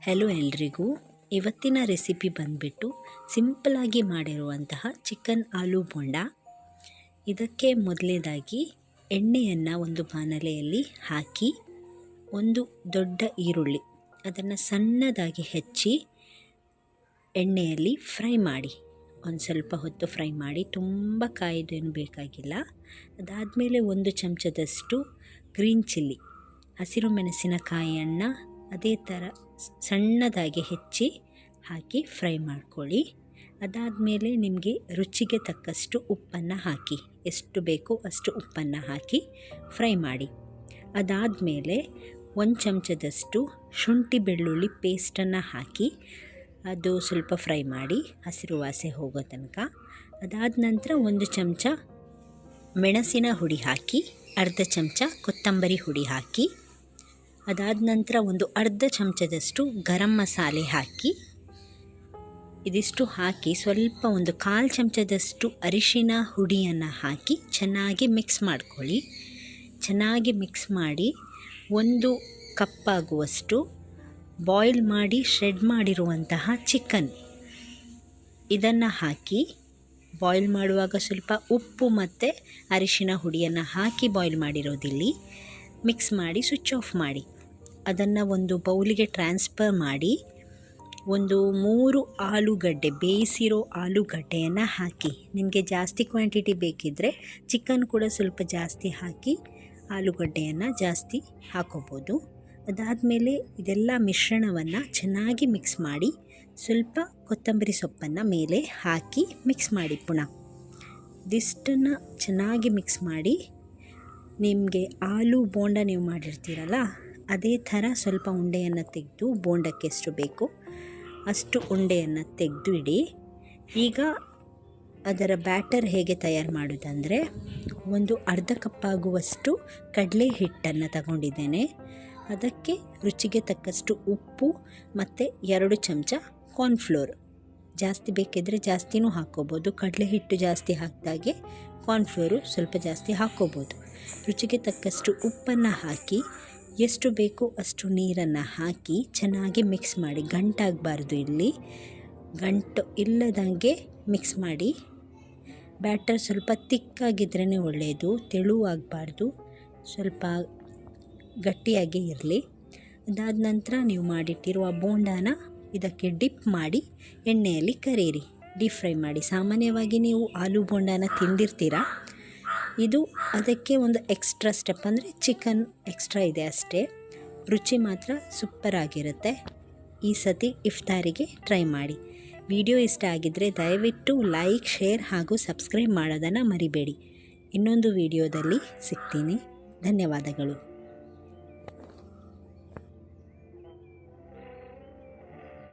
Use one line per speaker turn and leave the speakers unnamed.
Hello ಎಲ್ರಿಗೂ, ಇವತ್ತಿನ recipe ಬಂದುಬಿಟ್ಟು ಸಿಂಪಲಾಗಿ ಮಾಡಿರುವಂತಹ ಚಿಕನ್ ಆಲೂ ಬೋಂಡ. ಇದಕ್ಕೆ ಮೊದಲನೇದಾಗಿ ಎಣ್ಣೆಯನ್ನು ಒಂದು ಬಾಣಲೆಯಲ್ಲಿ ಹಾಕಿ ಒಂದು ದೊಡ್ಡ ಈರುಳ್ಳಿ ಅದನ್ನು ಸಣ್ಣದಾಗಿ ಹೆಚ್ಚಿ ಎಣ್ಣೆಯಲ್ಲಿ ಫ್ರೈ ಮಾಡಿ, ಒಂದು ಸ್ವಲ್ಪ ಹೊತ್ತು ಫ್ರೈ ಮಾಡಿ, ತುಂಬ ಕಾಯ್ದೇನು ಬೇಕಾಗಿಲ್ಲ. ಅದಾದಮೇಲೆ 1 ಚಮಚದಷ್ಟು ಗ್ರೀನ್ ಚಿಲ್ಲಿ ಹಸಿರು ಮೆಣಸಿನಕಾಯಿಯನ್ನು ಅದೇ ಥರ ಸಣ್ಣದಾಗಿ ಹೆಚ್ಚಿ ಹಾಕಿ ಫ್ರೈ ಮಾಡ್ಕೊಳ್ಳಿ. ಅದಾದಮೇಲೆ ನಿಮಗೆ ರುಚಿಗೆ ತಕ್ಕಷ್ಟು ಉಪ್ಪನ್ನು ಹಾಕಿ, ಎಷ್ಟು ಬೇಕೋ ಅಷ್ಟು ಉಪ್ಪನ್ನು ಹಾಕಿ ಫ್ರೈ ಮಾಡಿ. ಅದಾದಮೇಲೆ 1 ಚಮಚದಷ್ಟು ಶುಂಠಿ ಬೆಳ್ಳುಳ್ಳಿ ಪೇಸ್ಟನ್ನು ಹಾಕಿ ಅದು ಸ್ವಲ್ಪ ಫ್ರೈ ಮಾಡಿ ಹಸಿರು ವಾಸನೆ ಹೋಗೋ ತನಕ. ಅದಾದ ನಂತರ 1 ಚಮಚ ಮೆಣಸಿನ ಹುಡಿ ಹಾಕಿ, ಅರ್ಧ ಚಮಚ ಕೊತ್ತಂಬರಿ ಹುಡಿ ಹಾಕಿ, ಅದಾದ ನಂತರ ಒಂದು ಅರ್ಧ ಚಮಚದಷ್ಟು ಗರಂ ಮಸಾಲೆ ಹಾಕಿ, ಇದಿಷ್ಟು ಹಾಕಿ ಸ್ವಲ್ಪ ಒಂದು 1/4 ಚಮಚದಷ್ಟು ಅರಿಶಿನ ಹುಡಿಯನ್ನು ಹಾಕಿ ಚೆನ್ನಾಗಿ ಮಿಕ್ಸ್ ಮಾಡ್ಕೊಳ್ಳಿ. ಚೆನ್ನಾಗಿ ಮಿಕ್ಸ್ ಮಾಡಿ 1 ಕಪ್ಪಾಗುವಷ್ಟು ಬಾಯ್ಲ್ ಮಾಡಿ ಶ್ರೆಡ್ ಮಾಡಿರುವಂತಹ ಚಿಕನ್ ಇದನ್ನು ಹಾಕಿ ಬಾಯ್ಲ್ ಮಾಡುವಾಗ ಸ್ವಲ್ಪ ಉಪ್ಪು ಮತ್ತು ಅರಿಶಿನ ಹುಡಿಯನ್ನು ಹಾಕಿ ಬಾಯ್ಲ್ ಮಾಡಿರೋದಿಲ್ಲಿ ಮಿಕ್ಸ್ ಮಾಡಿ ಸ್ವಿಚ್ ಆಫ್ ಮಾಡಿ. ಅದನ್ನು ಒಂದು ಬೌಲಿಗೆ ಟ್ರಾನ್ಸ್ಫರ್ ಮಾಡಿ ಒಂದು 3 ಆಲೂಗಡ್ಡೆ, ಬೇಯಿಸಿರೋ ಆಲೂಗಡ್ಡೆಯನ್ನು ಹಾಕಿ. ನಿಮಗೆ ಜಾಸ್ತಿ ಕ್ವಾಂಟಿಟಿ ಬೇಕಿದ್ದರೆ ಚಿಕನ್ ಕೂಡ ಸ್ವಲ್ಪ ಜಾಸ್ತಿ ಹಾಕಿ ಆಲೂಗಡ್ಡೆಯನ್ನು ಜಾಸ್ತಿ ಹಾಕೋಬೋದು. ಅದಾದಮೇಲೆ ಇದೆಲ್ಲ ಮಿಶ್ರಣವನ್ನು ಚೆನ್ನಾಗಿ ಮಿಕ್ಸ್ ಮಾಡಿ ಸ್ವಲ್ಪ ಕೊತ್ತಂಬರಿ ಸೊಪ್ಪನ್ನು ಮೇಲೆ ಹಾಕಿ ಮಿಕ್ಸ್ ಮಾಡಿ. ಪುನಃ ಇದಿಷ್ಟನ್ನು ಚೆನ್ನಾಗಿ ಮಿಕ್ಸ್ ಮಾಡಿ, ನಿಮಗೆ ಆಲೂ ಬೋಂಡ ನೀವು ಮಾಡಿರ್ತೀರಲ್ಲ ಅದೇ ಥರ ಸ್ವಲ್ಪ ಉಂಡೆಯನ್ನು ತೆಗೆದು ಬೋಂಡಕ್ಕೆ ಎಷ್ಟು ಬೇಕೋ ಅಷ್ಟು ಉಂಡೆಯನ್ನು ತೆಗೆದು ಇಡಿ. ಈಗ ಅದರ ಬ್ಯಾಟರ್ ಹೇಗೆ ತಯಾರು ಮಾಡೋದಂದರೆ, ಒಂದು ಅರ್ಧ ಕಪ್ಪಾಗುವಷ್ಟು ಕಡಲೆ ಹಿಟ್ಟನ್ನು ತಗೊಂಡಿದ್ದೇನೆ. ಅದಕ್ಕೆ ರುಚಿಗೆ ತಕ್ಕಷ್ಟು ಉಪ್ಪು ಮತ್ತು 2 ಚಮಚ ಕಾರ್ನ್ಫ್ಲೋರ್. ಜಾಸ್ತಿ ಬೇಕಿದ್ದರೆ ಜಾಸ್ತಿನೂ ಹಾಕ್ಕೋಬೋದು. ಕಡಲೆ ಹಿಟ್ಟು ಜಾಸ್ತಿ ಹಾಕಿದಾಗೆ ಕಾರ್ನ್ಫ್ಲೋರು ಸ್ವಲ್ಪ ಜಾಸ್ತಿ ಹಾಕ್ಕೋಬೋದು. ರುಚಿಗೆ ತಕ್ಕಷ್ಟು ಉಪ್ಪನ್ನು ಹಾಕಿ ಎಷ್ಟು ಬೇಕೋ ಅಷ್ಟು ನೀರನ್ನು ಹಾಕಿ ಚೆನ್ನಾಗಿ ಮಿಕ್ಸ್ ಮಾಡಿ. ಗಂಟಾಗಬಾರ್ದು, ಇಲ್ಲಿ ಗಂಟು ಇಲ್ಲದಂಗೆ ಮಿಕ್ಸ್ ಮಾಡಿ. ಬ್ಯಾಟರ್ ಸ್ವಲ್ಪ ತಿಕ್ಕಾಗಿದ್ರೇ ಒಳ್ಳೆಯದು, ತೆಳುವಾಗಬಾರ್ದು, ಸ್ವಲ್ಪ ಗಟ್ಟಿಯಾಗಿ ಇರಲಿ. ಅದಾದ ನಂತರ ನೀವು ಮಾಡಿಟ್ಟಿರುವ ಬೋಂಡಾನ ಇದಕ್ಕೆ ಡಿಪ್ ಮಾಡಿ ಎಣ್ಣೆಯಲ್ಲಿ ಕರಿಯಿರಿ, ಡೀಪ್ ಫ್ರೈ ಮಾಡಿ. ಸಾಮಾನ್ಯವಾಗಿ ನೀವು ಆಲೂ ಬೋಂಡಾನ ತಿಂದಿರ್ತೀರ, ಇದು ಅದಕ್ಕೆ ಒಂದು ಎಕ್ಸ್ಟ್ರಾ ಸ್ಟೆಪ್, ಅಂದರೆ ಚಿಕನ್ ಎಕ್ಸ್ಟ್ರಾ ಇದೆ ಅಷ್ಟೇ. ರುಚಿ ಮಾತ್ರ ಸೂಪರ್ ಆಗಿರುತ್ತೆ. ಈ ಸತಿ ಇಫ್ತಾರಿಗೆ ಟ್ರೈ ಮಾಡಿ. ವಿಡಿಯೋ ಇಷ್ಟ ಆಗಿದ್ದರೆ ದಯವಿಟ್ಟು ಲೈಕ್, ಶೇರ್ ಹಾಗೂ ಸಬ್ಸ್ಕ್ರೈಬ್ ಮಾಡೋದನ್ನು ಮರಿಬೇಡಿ. ಇನ್ನೊಂದು ವಿಡಿಯೋದಲ್ಲಿ ಸಿಗ್ತೀನಿ. ಧನ್ಯವಾದಗಳು.